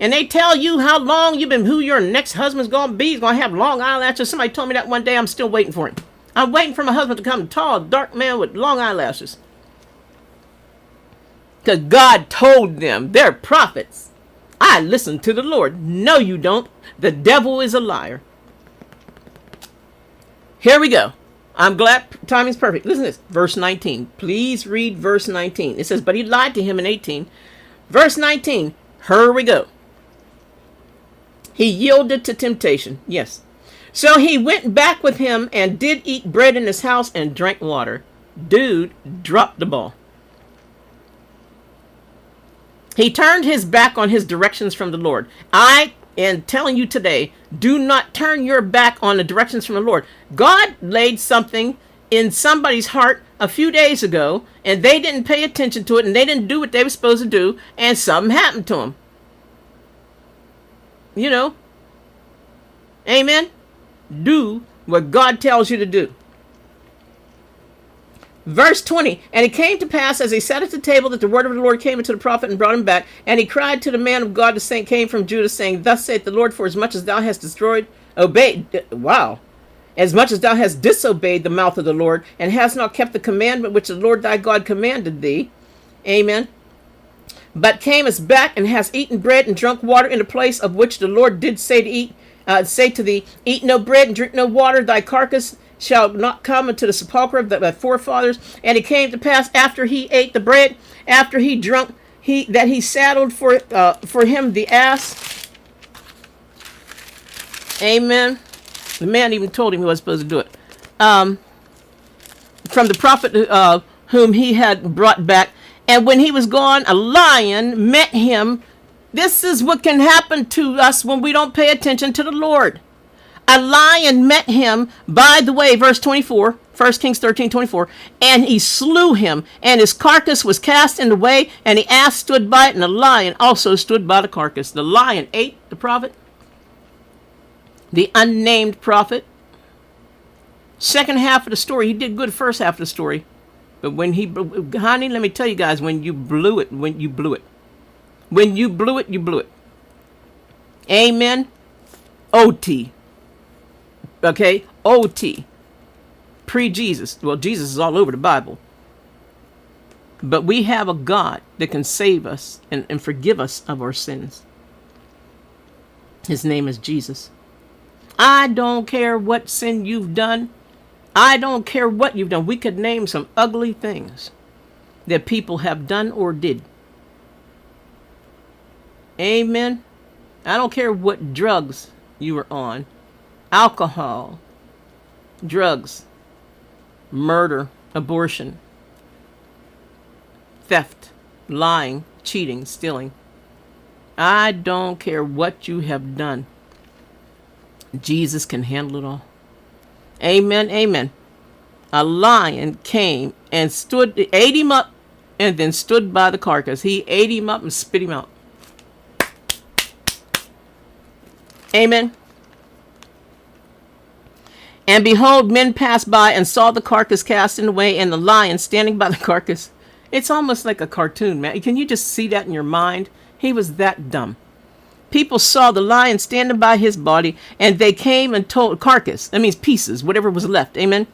And they tell you how long you've been, who your next husband's going to be. He's going to have long eyelashes. Somebody told me that one day. I'm still waiting for him. I'm waiting for my husband to come, tall, dark man with long eyelashes. Because God told them, they're prophets. I listen to the Lord. No, you don't. The devil is a liar. Here we go. I'm glad timing's perfect. Listen to this. Verse 19. Please read verse 19. It says, but he lied to him in 18. Verse 19. Here we go. He yielded to temptation. Yes. So he went back with him and did eat bread in his house and drank water. Dude dropped the ball. He turned his back on his directions from the Lord. I am telling you today, do not turn your back on the directions from the Lord. God laid something in somebody's heart a few days ago, and they didn't pay attention to it, and they didn't do what they were supposed to do, and something happened to them. You know, amen. Do what God tells you to do. Verse 20, and it came to pass as he sat at the table that the word of the Lord came unto the prophet and brought him back. And he cried to the man of God, the saint came from Judah, saying, thus saith the Lord, for as much as thou hast as much as thou hast disobeyed the mouth of the Lord, and hast not kept the commandment which the Lord thy God commanded thee. Amen. But camest back and hast eaten bread and drunk water in the place of which the Lord did say to thee, eat no bread and drink no water, thy carcass shall not come into the sepulchre of thy forefathers. And it came to pass after he ate the bread, after he drunk, that he saddled for him the ass. Amen. The man even told him he was supposed to do it. From the prophet whom he had brought back. And when he was gone, a lion met him. This is what can happen to us when we don't pay attention to the Lord. A lion met him, by the way, verse 24, 1 Kings 13:24, and he slew him, and his carcass was cast in the way, and the ass stood by it, and the lion also stood by the carcass. The lion ate the prophet, the unnamed prophet. Second half of the story, he did good first half of the story. But when honey, let me tell you guys, when you blew it. When you blew it, you blew it. Amen. OT. Okay, OT. Pre-Jesus. Well, Jesus is all over the Bible. But we have a God that can save us and forgive us of our sins. His name is Jesus. I don't care what sin you've done. I don't care what you've done. We could name some ugly things that people have done or did. Amen. I don't care what drugs you were on. Alcohol, drugs, murder, abortion, theft, lying, cheating, stealing. I don't care what you have done. Jesus can handle it all. Amen, amen. A lion came and ate him up, and then stood by the carcass. He ate him up and spit him out. Amen. And behold, men passed by and saw the carcass cast in the way, and the lion standing by the carcass. It's almost like a cartoon, man. Can you just see that in your mind? He was that dumb. People saw the lion standing by his body, and they came and told carcass. That means pieces, whatever was left. Amen.